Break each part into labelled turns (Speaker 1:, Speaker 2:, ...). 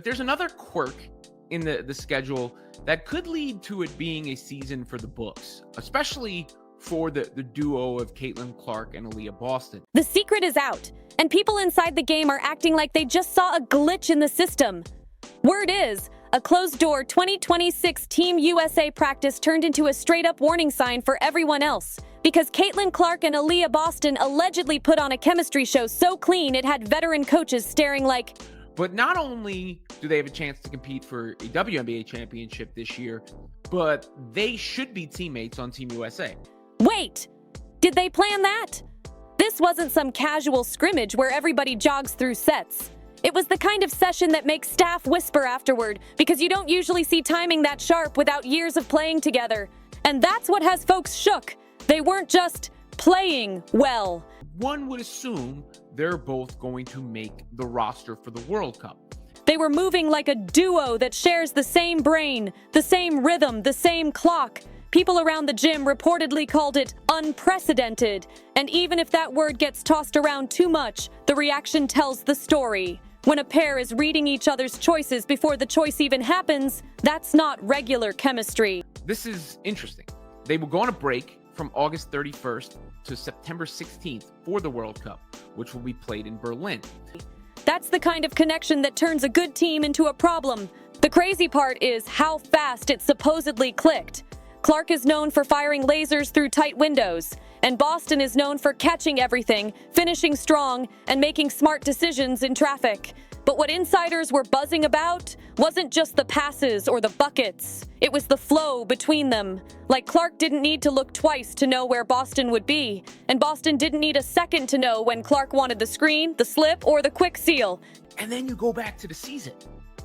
Speaker 1: There's another quirk in the schedule that could lead to it being a season for the books, especially for the duo of Caitlin Clark and Aliyah Boston.
Speaker 2: The secret is out, and people inside the game are acting like they just saw a glitch in the system. Word is, a closed-door 2026 Team USA practice turned into a straight-up warning sign for everyone else, because Caitlin Clark and Aliyah Boston allegedly put on a chemistry show so clean it had veteran coaches staring like...
Speaker 1: But not only do they have a chance to compete for a WNBA championship this year, but they should be teammates on Team USA.
Speaker 2: Wait! Did they plan that? This wasn't some casual scrimmage where everybody jogs through sets. It was the kind of session that makes staff whisper afterward, because you don't usually see timing that sharp without years of playing together. And that's what has folks shook. They weren't just playing well.
Speaker 1: One would assume they're both going to make the roster for the World Cup.
Speaker 2: They were moving like a duo that shares the same brain, the same rhythm, the same clock. People around the gym reportedly called it unprecedented. And even if that word gets tossed around too much, the reaction tells the story. When a pair is reading each other's choices before the choice even happens, that's not regular chemistry.
Speaker 1: This is interesting. They will go on a break from August 31st to September 16th for the World Cup, which will be played in Berlin.
Speaker 2: That's the kind of connection that turns a good team into a problem. The crazy part is how fast it supposedly clicked. Clark is known for firing lasers through tight windows, and Boston is known for catching everything, finishing strong, and making smart decisions in traffic. But what insiders were buzzing about wasn't just the passes or the buckets. It was the flow between them. Like Clark didn't need to look twice to know where Boston would be, and Boston didn't need a second to know when Clark wanted the screen, the slip, or the quick seal.
Speaker 1: And then you go back to the season.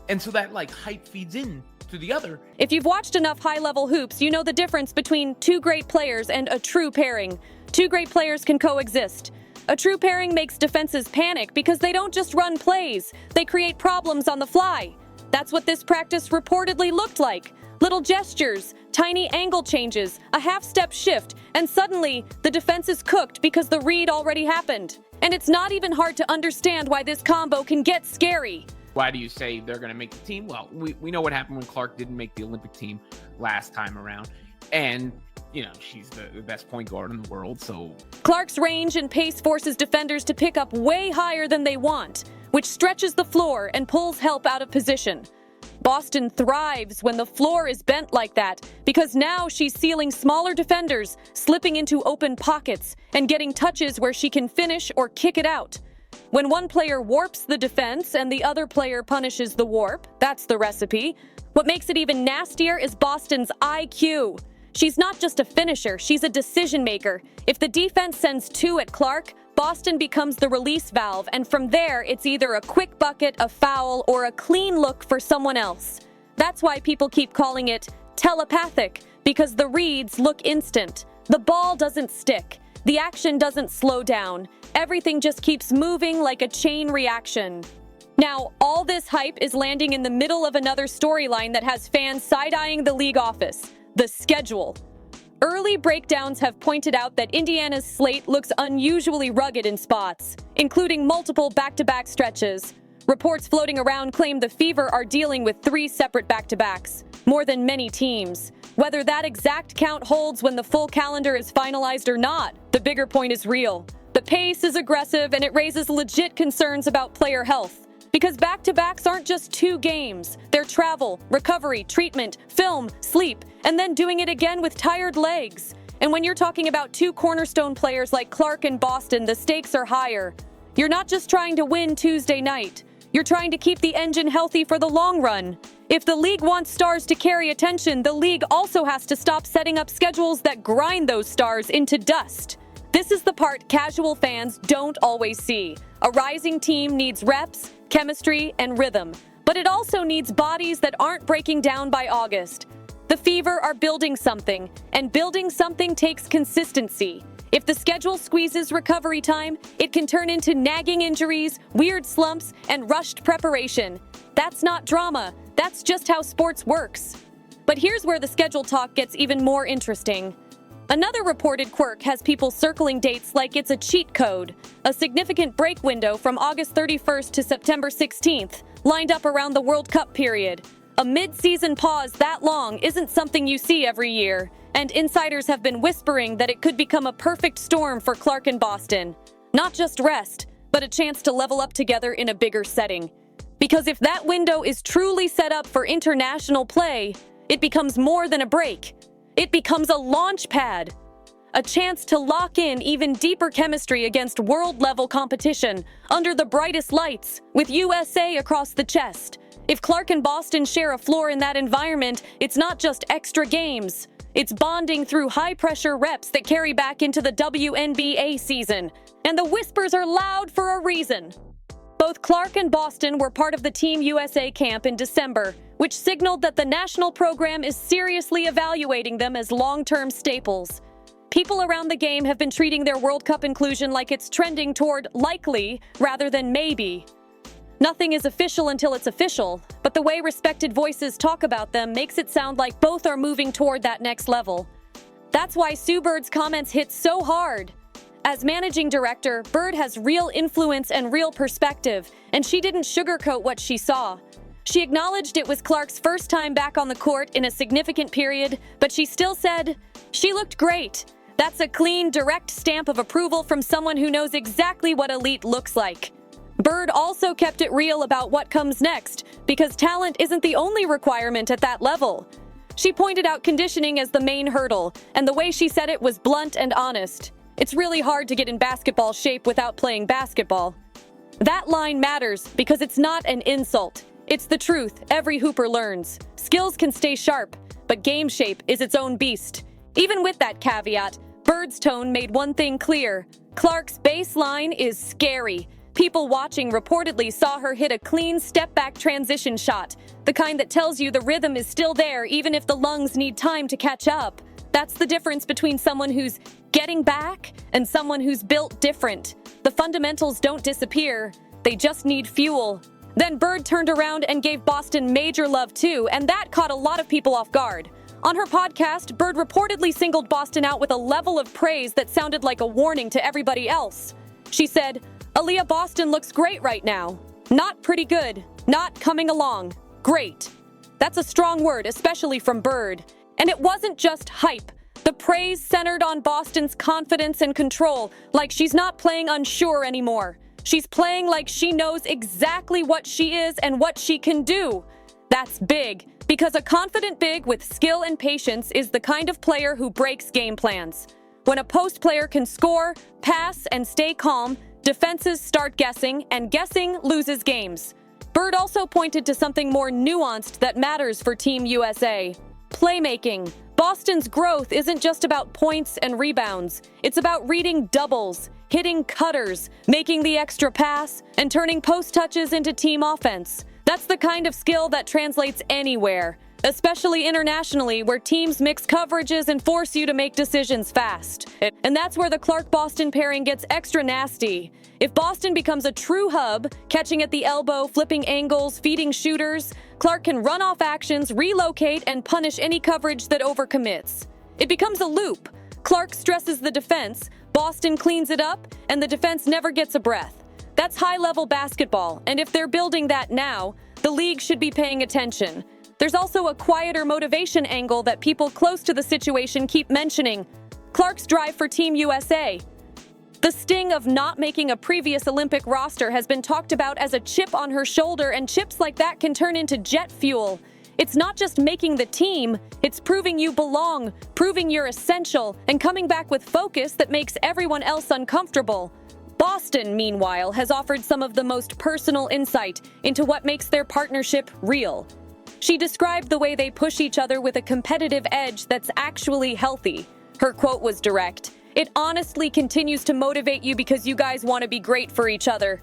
Speaker 1: And so that hype feeds in to the other.
Speaker 2: If you've watched enough high-level hoops, you know the difference between two great players and a true pairing. Two great players can coexist. A true pairing makes defenses panic because they don't just run plays, they create problems on the fly. That's what this practice reportedly looked like. Little gestures, tiny angle changes, a half-step shift, and suddenly the defense is cooked because the read already happened. And it's not even hard to understand why this combo can get scary.
Speaker 1: Why do you say they're going to make the team? Well, we know what happened when Clark didn't make the Olympic team last time around. And, she's the best point guard in the world, so...
Speaker 2: Clark's range and pace forces defenders to pick up way higher than they want, which stretches the floor and pulls help out of position. Boston thrives when the floor is bent like that, because now she's sealing smaller defenders, slipping into open pockets, and getting touches where she can finish or kick it out. When one player warps the defense and the other player punishes the warp, that's the recipe. What makes it even nastier is Boston's IQ. She's not just a finisher, she's a decision maker. If the defense sends two at Clark, Boston becomes the release valve, and from there, it's either a quick bucket, a foul, or a clean look for someone else. That's why people keep calling it telepathic, because the reads look instant. The ball doesn't stick. The action doesn't slow down. Everything just keeps moving like a chain reaction. Now, all this hype is landing in the middle of another storyline that has fans side-eyeing the league office: the schedule. Early breakdowns have pointed out that Indiana's slate looks unusually rugged in spots, including multiple back-to-back stretches. Reports floating around claim the Fever are dealing with 3 separate back-to-backs, more than many teams. Whether that exact count holds when the full calendar is finalized or not, the bigger point is real. The pace is aggressive and it raises legit concerns about player health. Because back-to-backs aren't just 2 games. They're travel, recovery, treatment, film, sleep, and then doing it again with tired legs. And when you're talking about 2 cornerstone players like Clark and Boston, the stakes are higher. You're not just trying to win Tuesday night. You're trying to keep the engine healthy for the long run. If the league wants stars to carry attention, the league also has to stop setting up schedules that grind those stars into dust. This is the part casual fans don't always see. A rising team needs reps, chemistry, and rhythm, but it also needs bodies that aren't breaking down by August. The Fever are building something, and building something takes consistency. If the schedule squeezes recovery time, it can turn into nagging injuries, weird slumps, and rushed preparation. That's not drama. That's just how sports works. But here's where the schedule talk gets even more interesting. Another reported quirk has people circling dates like it's a cheat code, a significant break window from August 31st to September 16th, lined up around the World Cup period. A mid-season pause that long isn't something you see every year, and insiders have been whispering that it could become a perfect storm for Clark and Boston. Not just rest, but a chance to level up together in a bigger setting. Because if that window is truly set up for international play, it becomes more than a break. It becomes a launch pad. A chance to lock in even deeper chemistry against world-level competition under the brightest lights, with USA across the chest. If Clark and Boston share a floor in that environment, it's not just extra games. It's bonding through high-pressure reps that carry back into the WNBA season. And the whispers are loud for a reason. Both Clark and Boston were part of the Team USA camp in December, which signaled that the national program is seriously evaluating them as long-term staples. People around the game have been treating their World Cup inclusion like it's trending toward likely rather than maybe. Nothing is official until it's official, but the way respected voices talk about them makes it sound like both are moving toward that next level. That's why Sue Bird's comments hit so hard. As managing director, Bird has real influence and real perspective, and she didn't sugarcoat what she saw. She acknowledged it was Clark's first time back on the court in a significant period, but she still said, "She looked great." That's a clean, direct stamp of approval from someone who knows exactly what elite looks like. Bird also kept it real about what comes next, because talent isn't the only requirement at that level. She pointed out conditioning as the main hurdle, and the way she said it was blunt and honest. It's really hard to get in basketball shape without playing basketball. That line matters because it's not an insult. It's the truth every hooper learns. Skills can stay sharp, but game shape is its own beast. Even with that caveat, Bird's tone made one thing clear. Clark's baseline is scary. People watching reportedly saw her hit a clean step-back transition shot, the kind that tells you the rhythm is still there even if the lungs need time to catch up. That's the difference between someone who's getting back and someone who's built different. The fundamentals don't disappear, they just need fuel. Then Bird turned around and gave Boston major love too, and that caught a lot of people off guard. On her podcast, Bird reportedly singled Boston out with a level of praise that sounded like a warning to everybody else. She said, "Aliyah, Boston looks great right now. Not pretty good, not coming along. Great." That's a strong word, especially from Bird. And it wasn't just hype. The praise centered on Boston's confidence and control, like she's not playing unsure anymore. She's playing like she knows exactly what she is and what she can do. That's big, because a confident big with skill and patience is the kind of player who breaks game plans. When a post player can score, pass, and stay calm, defenses start guessing, and guessing loses games. Bird also pointed to something more nuanced that matters for Team USA. Playmaking. Boston's growth isn't just about points and rebounds. It's about reading doubles, hitting cutters, making the extra pass, and turning post touches into team offense. That's the kind of skill that translates anywhere, especially internationally, where teams mix coverages and force you to make decisions fast. And that's where the Clark-Boston pairing gets extra nasty. If Boston becomes a true hub, catching at the elbow, flipping angles, feeding shooters, Clark can run off actions, relocate, and punish any coverage that overcommits. It becomes a loop. Clark stresses the defense, Boston cleans it up, and the defense never gets a breath. That's high-level basketball, and if they're building that now, the league should be paying attention. There's also a quieter motivation angle that people close to the situation keep mentioning. Clark's drive for Team USA. The sting of not making a previous Olympic roster has been talked about as a chip on her shoulder, and chips like that can turn into jet fuel. It's not just making the team, it's proving you belong, proving you're essential, and coming back with focus that makes everyone else uncomfortable. Boston, meanwhile, has offered some of the most personal insight into what makes their partnership real. She described the way they push each other with a competitive edge that's actually healthy. Her quote was direct. "It honestly continues to motivate you because you guys want to be great for each other."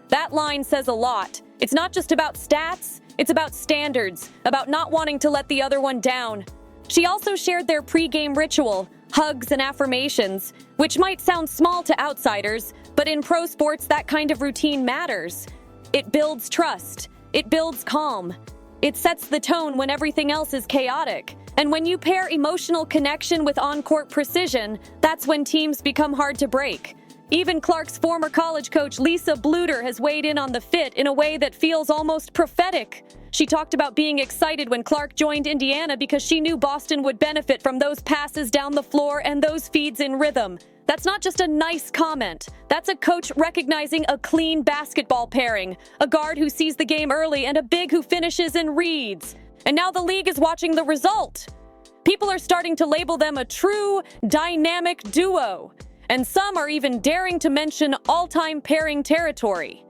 Speaker 2: That line says a lot. It's not just about stats, it's about standards, about not wanting to let the other one down. She also shared their pre-game ritual, hugs and affirmations, which might sound small to outsiders, but in pro sports that kind of routine matters. It builds trust. It builds calm. It sets the tone when everything else is chaotic. And when you pair emotional connection with on-court precision, that's when teams become hard to break. Even Clark's former college coach, Lisa Bluter, has weighed in on the fit in a way that feels almost prophetic. She talked about being excited when Clark joined Indiana because she knew Boston would benefit from those passes down the floor and those feeds in rhythm. That's not just a nice comment. That's a coach recognizing a clean basketball pairing, a guard who sees the game early and a big who finishes and reads. And now the league is watching the result. People are starting to label them a true, dynamic duo. And some are even daring to mention all-time pairing territory.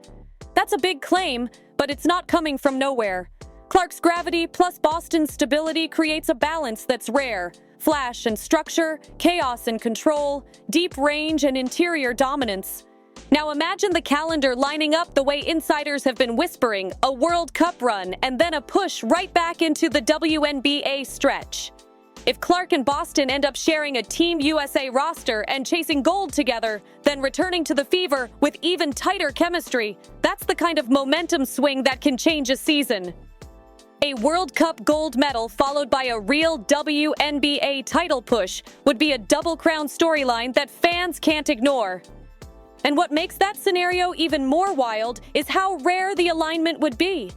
Speaker 2: That's a big claim, but it's not coming from nowhere. Clark's gravity plus Boston's stability creates a balance that's rare. Flash and structure, chaos and control, deep range and interior dominance. Now imagine the calendar lining up the way insiders have been whispering, a World Cup run and then a push right back into the WNBA stretch. If Clark and Boston end up sharing a Team USA roster and chasing gold together, then returning to the Fever with even tighter chemistry, that's the kind of momentum swing that can change a season. A World Cup gold medal followed by a real WNBA title push would be a double crown storyline that fans can't ignore. And what makes that scenario even more wild is how rare the alignment would be.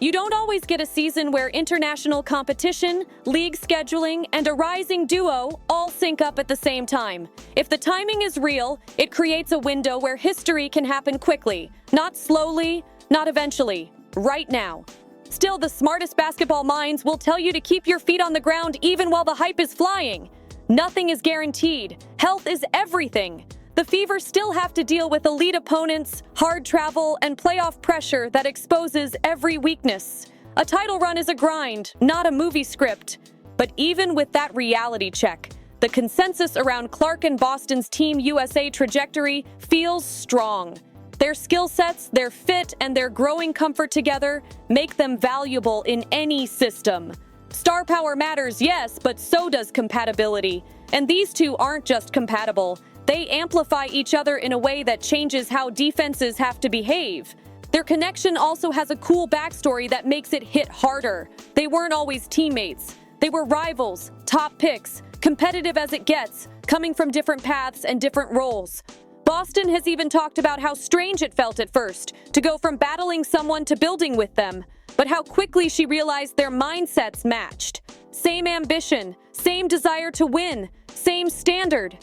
Speaker 2: You don't always get a season where international competition, league scheduling, and a rising duo all sync up at the same time. If the timing is real, it creates a window where history can happen quickly. Not slowly, not eventually. Right now. Still, the smartest basketball minds will tell you to keep your feet on the ground even while the hype is flying. Nothing is guaranteed. Health is everything. The Fever still have to deal with elite opponents, hard travel, and playoff pressure that exposes every weakness. A title run is a grind, not a movie script. But even with that reality check, the consensus around Clark and Boston's Team USA trajectory feels strong. Their skill sets, their fit, and their growing comfort together make them valuable in any system. Star power matters, yes, but so does compatibility. And these two aren't just compatible. They amplify each other in a way that changes how defenses have to behave. Their connection also has a cool backstory that makes it hit harder. They weren't always teammates. They were rivals, top picks, competitive as it gets, coming from different paths and different roles. Boston has even talked about how strange it felt at first to go from battling someone to building with them, but how quickly she realized their mindsets matched. Same ambition, same desire to win, same standard.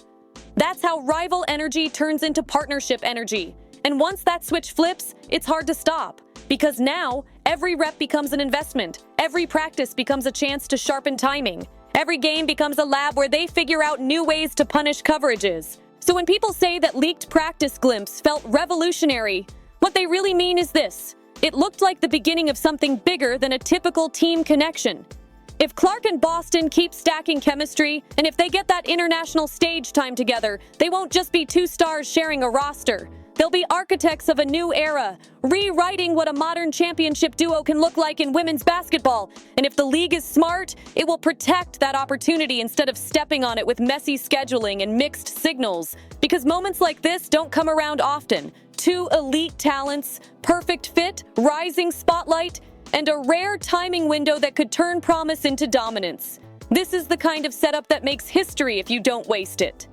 Speaker 2: That's how rival energy turns into partnership energy. And once that switch flips, it's hard to stop. Because now, every rep becomes an investment. Every practice becomes a chance to sharpen timing. Every game becomes a lab where they figure out new ways to punish coverages. So when people say that leaked practice glimpse felt revolutionary, what they really mean is this. It looked like the beginning of something bigger than a typical team connection. If Clark and Boston keep stacking chemistry, and if they get that international stage time together, they won't just be two stars sharing a roster. They'll be architects of a new era, rewriting what a modern championship duo can look like in women's basketball. And if the league is smart, it will protect that opportunity instead of stepping on it with messy scheduling and mixed signals. Because moments like this don't come around often. Two elite talents, perfect fit, rising spotlight, and a rare timing window that could turn promise into dominance. This is the kind of setup that makes history if you don't waste it.